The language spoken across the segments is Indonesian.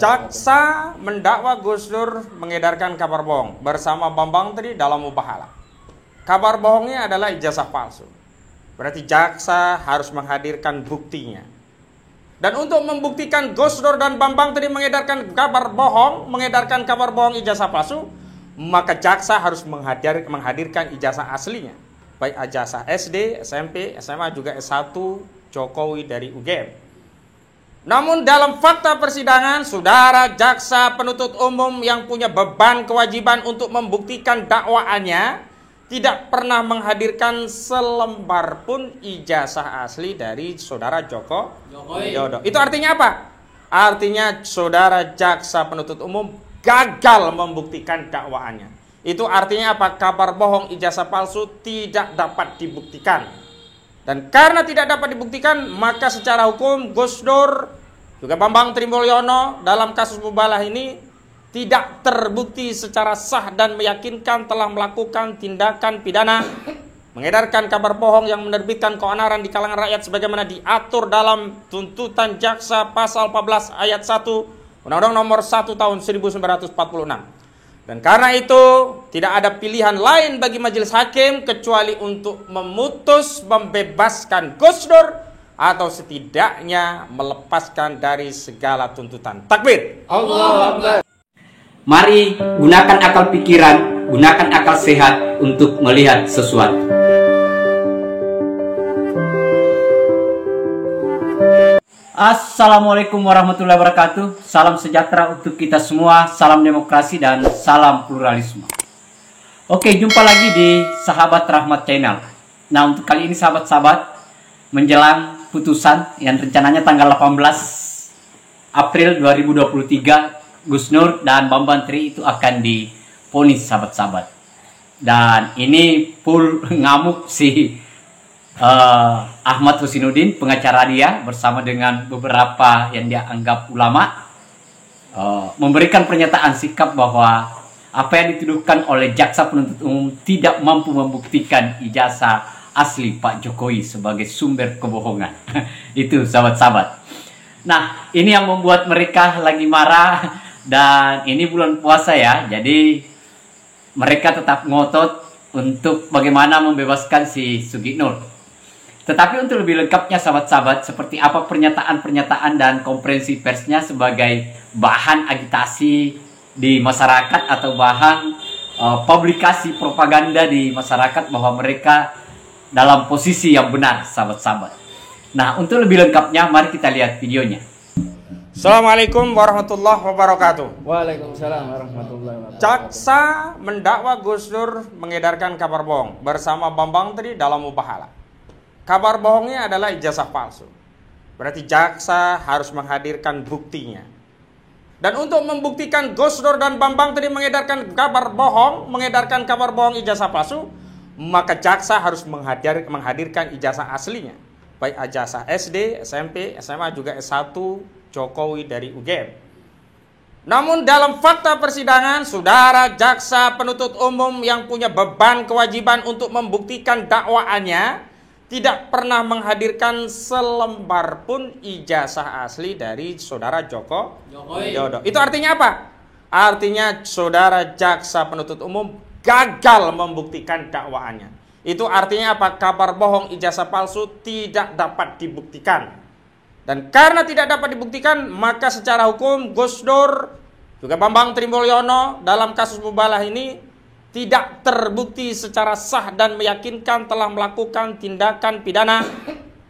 Jaksa mendakwa Gus Dur mengedarkan kabar bohong bersama Bambang Tri dalam Mubahala. Kabar bohongnya adalah ijazah palsu. Berarti jaksa harus menghadirkan buktinya. Dan untuk membuktikan Gus Dur dan Bambang Tri mengedarkan kabar bohong ijazah palsu, maka jaksa harus menghadirkan ijazah aslinya. Baik ijazah SD, SMP, SMA, juga S1 Jokowi dari UGM. Namun dalam fakta persidangan, saudara jaksa penuntut umum yang punya beban kewajiban untuk membuktikan dakwaannya tidak pernah menghadirkan selembar pun ijazah asli dari saudara Jokowi. Itu artinya apa? Artinya saudara jaksa penuntut umum gagal membuktikan dakwaannya. Itu artinya apa? Kabar bohong ijazah palsu tidak dapat dibuktikan. Dan karena tidak dapat dibuktikan, maka secara hukum Gus Dur juga Bambang Tri Mulyono dalam kasus Mubalah ini tidak terbukti secara sah dan meyakinkan telah melakukan tindakan pidana mengedarkan kabar bohong yang menerbitkan keonaran di kalangan rakyat sebagaimana diatur dalam tuntutan jaksa pasal 14 ayat 1 Undang-Undang nomor 1 tahun 1946. Dan karena itu tidak ada pilihan lain bagi majelis hakim kecuali untuk memutus membebaskan Gus Dur atau setidaknya melepaskan dari segala tuntutan. Takbir. Allahu Akbar. Mari gunakan akal pikiran, gunakan akal sehat untuk melihat sesuatu. Assalamualaikum warahmatullahi wabarakatuh. Salam sejahtera untuk kita semua. Salam demokrasi dan salam pluralisme. Oke, jumpa lagi di Sahabat Rahmat Channel. Nah, untuk kali ini sahabat-sahabat, menjelang putusan yang rencananya tanggal 18 April 2023, Gus Nur dan Bambang Tri itu akan divonis, sahabat-sahabat. Dan ini full ngamuk si Ahmad Husinuddin, pengacara dia, bersama dengan beberapa yang dia anggap ulama, memberikan pernyataan sikap bahwa apa yang dituduhkan oleh jaksa penuntut umum tidak mampu membuktikan ijazah asli Pak Jokowi sebagai sumber kebohongan. Itu sahabat-sahabat. Nah, ini yang membuat mereka lagi marah. Dan ini bulan puasa ya, jadi mereka tetap ngotot untuk bagaimana membebaskan si Sugi Nur. Tetapi untuk lebih lengkapnya sahabat-sahabat, seperti apa pernyataan-pernyataan dan konferensi persnya sebagai bahan agitasi di masyarakat atau bahan publikasi propaganda di masyarakat bahwa mereka dalam posisi yang benar, sahabat-sahabat. Nah, untuk lebih lengkapnya mari kita lihat videonya. Assalamualaikum warahmatullahi wabarakatuh. Waalaikumsalam warahmatullahi wabarakatuh. Jaksa mendakwa Gus Dur mengedarkan kabar bohong bersama Bambang Tri dalam Mubahala. Kabar bohongnya adalah ijazah palsu. Berarti jaksa harus menghadirkan buktinya. Dan untuk membuktikan Gus Dur dan Bambang Tri mengedarkan kabar bohong ijazah palsu, maka jaksa harus menghadirkan ijazah aslinya. Baik ijazah SD, SMP, SMA, juga S1 Jokowi dari UGM. Namun dalam fakta persidangan, saudara jaksa penuntut umum yang punya beban kewajiban untuk membuktikan dakwaannya tidak pernah menghadirkan selembar pun ijazah asli dari saudara Jokowi. Itu artinya apa? Artinya saudara jaksa penuntut umum gagal membuktikan dakwaannya. Itu artinya apa? Kabar bohong ijazah palsu tidak dapat dibuktikan. Dan karena tidak dapat dibuktikan, maka secara hukum Gus Dur juga Bambang Tri Mulyono dalam kasus Mubalah ini tidak terbukti secara sah dan meyakinkan telah melakukan tindakan pidana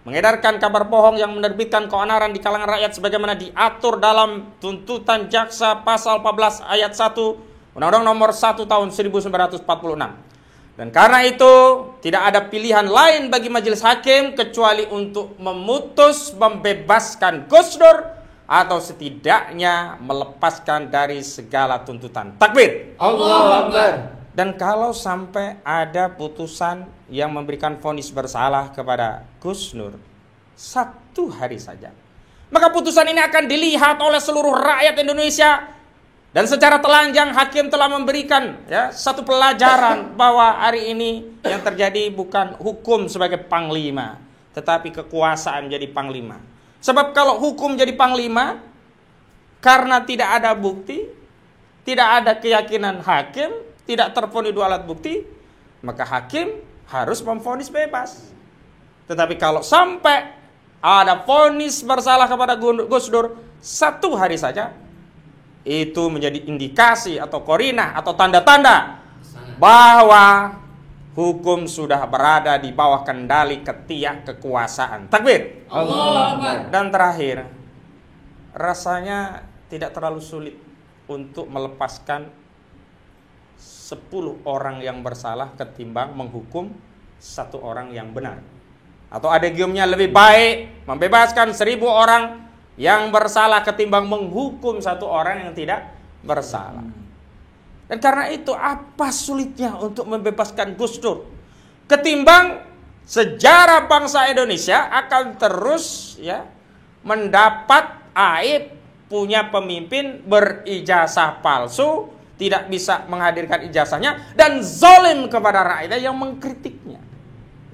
mengedarkan kabar bohong yang menerbitkan keonaran di kalangan rakyat sebagaimana diatur dalam tuntutan jaksa pasal 14 ayat 1 Undang-Undang nomor 1 tahun 1946. Dan karena itu tidak ada pilihan lain bagi majelis hakim kecuali untuk memutus membebaskan Gus Dur atau setidaknya melepaskan dari segala tuntutan. Takbir. Allahu Akbar. Dan kalau sampai ada putusan yang memberikan vonis bersalah kepada Gus Nur 1 hari saja, maka putusan ini akan dilihat oleh seluruh rakyat Indonesia. Dan secara telanjang hakim telah memberikan satu pelajaran bahwa hari ini yang terjadi bukan hukum sebagai panglima, tetapi kekuasaan jadi panglima. Sebab kalau hukum jadi panglima, karena tidak ada bukti, tidak ada keyakinan hakim, tidak terpenuhi dua alat bukti, maka hakim harus memvonis bebas. Tetapi kalau sampai ada vonis bersalah kepada Gus Dur 1 hari saja, itu menjadi indikasi atau korinah atau tanda-tanda bahwa hukum sudah berada di bawah kendali ketiak kekuasaan. Takbir. Allahu Akbar. Dan terakhir, rasanya tidak terlalu sulit untuk melepaskan 10 orang yang bersalah ketimbang menghukum 1 orang yang benar. Atau adegiumnya lebih baik membebaskan 1000 orang yang bersalah ketimbang menghukum 1 orang yang tidak bersalah. Dan karena itu apa sulitnya untuk membebaskan Gus Dur? Ketimbang sejarah bangsa Indonesia akan terus mendapat aib punya pemimpin berijazah palsu, tidak bisa menghadirkan ijazahnya, dan zalim kepada rakyat yang mengkritiknya.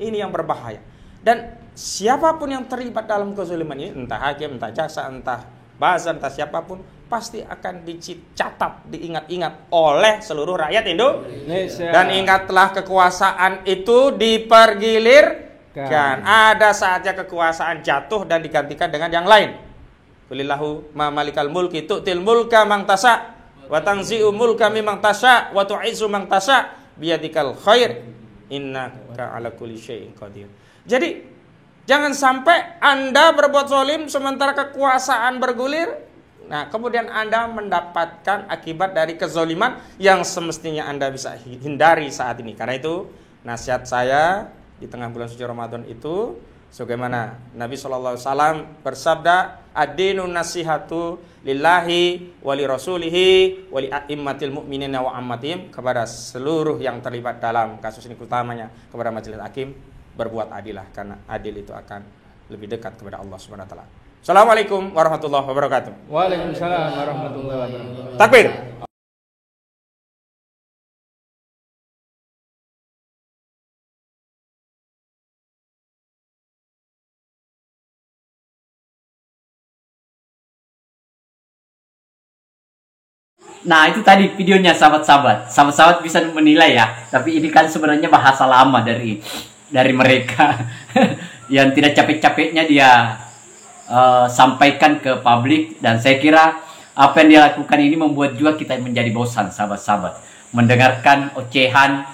Ini yang berbahaya. Dan siapapun yang terlibat dalam kezaliman ini, entah hakim, entah jaksa, entah bazar, entah siapapun, pasti akan dicatat, diingat-ingat oleh seluruh rakyat Indonesia. Dan ingatlah, kekuasaan itu dipergilirkan. Ada saatnya kekuasaan jatuh dan digantikan dengan yang lain. Qulillahu ma malikal mulki tu'til mulka man tasha wa tanzi'u mulka mimman tasha wa tu'izzu man tasha biyadikal khair innaka ala kulli syai'in qadir. Jadi jangan sampai Anda berbuat zalim sementara kekuasaan bergulir. Nah, kemudian Anda mendapatkan akibat dari kezaliman yang semestinya Anda bisa hindari saat ini. Karena itu nasihat saya di tengah bulan suci Ramadan itu, sebagaimana Nabi SAW bersabda, ad-dinun nasihatu lillahi wali rasulihi wali a'immatil mu'minina wa ammatihim, kepada seluruh yang terlibat dalam kasus ini, utamanya kepada majelis hakim, berbuat adilah, karena adil itu akan lebih dekat kepada Allah Subhanahu wa taala. Assalamualaikum warahmatullahi wabarakatuh. Waalaikumsalam warahmatullahi wabarakatuh. Takbir. Nah, itu tadi videonya, sahabat-sahabat. Sahabat-sahabat bisa menilai ya. Tapi ini kan sebenarnya bahasa lama dari mereka yang tidak capek-capeknya dia sampaikan ke publik. Dan saya kira apa yang dia lakukan ini membuat juga kita menjadi bosan, sahabat-sahabat, mendengarkan ocehan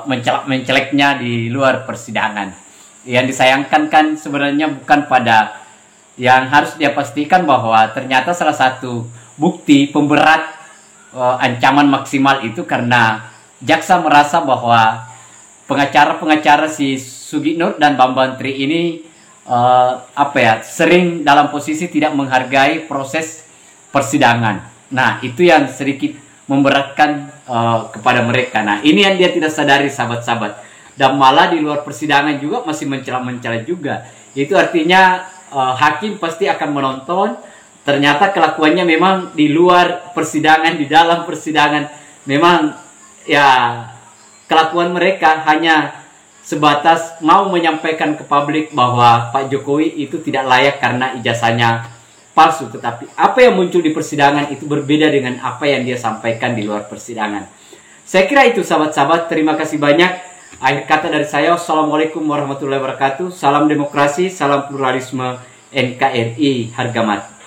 mencelak-menceleknya di luar persidangan. Yang disayangkan kan sebenarnya bukan pada yang harus dia pastikan bahwa ternyata salah satu bukti pemberat ancaman maksimal itu karena jaksa merasa bahwa pengacara-pengacara si Sugi Nur dan Bambang Tri ini sering dalam posisi tidak menghargai proses persidangan. Nah, itu yang sedikit memberatkan kepada mereka. Nah, ini yang dia tidak sadari, sahabat-sahabat. Dan malah di luar persidangan juga masih mencela-mencela juga. Itu artinya hakim pasti akan menonton. Ternyata kelakuannya memang di luar persidangan, di dalam persidangan memang ya kelakuan mereka hanya sebatas mau menyampaikan ke publik bahwa Pak Jokowi itu tidak layak karena ijazahnya palsu. Tetapi apa yang muncul di persidangan itu berbeda dengan apa yang dia sampaikan di luar persidangan. Saya kira itu, sahabat-sahabat. Terima kasih banyak. Akhir kata dari saya, wassalamualaikum warahmatullahi wabarakatuh. Salam demokrasi, salam pluralisme, NKRI harga mati.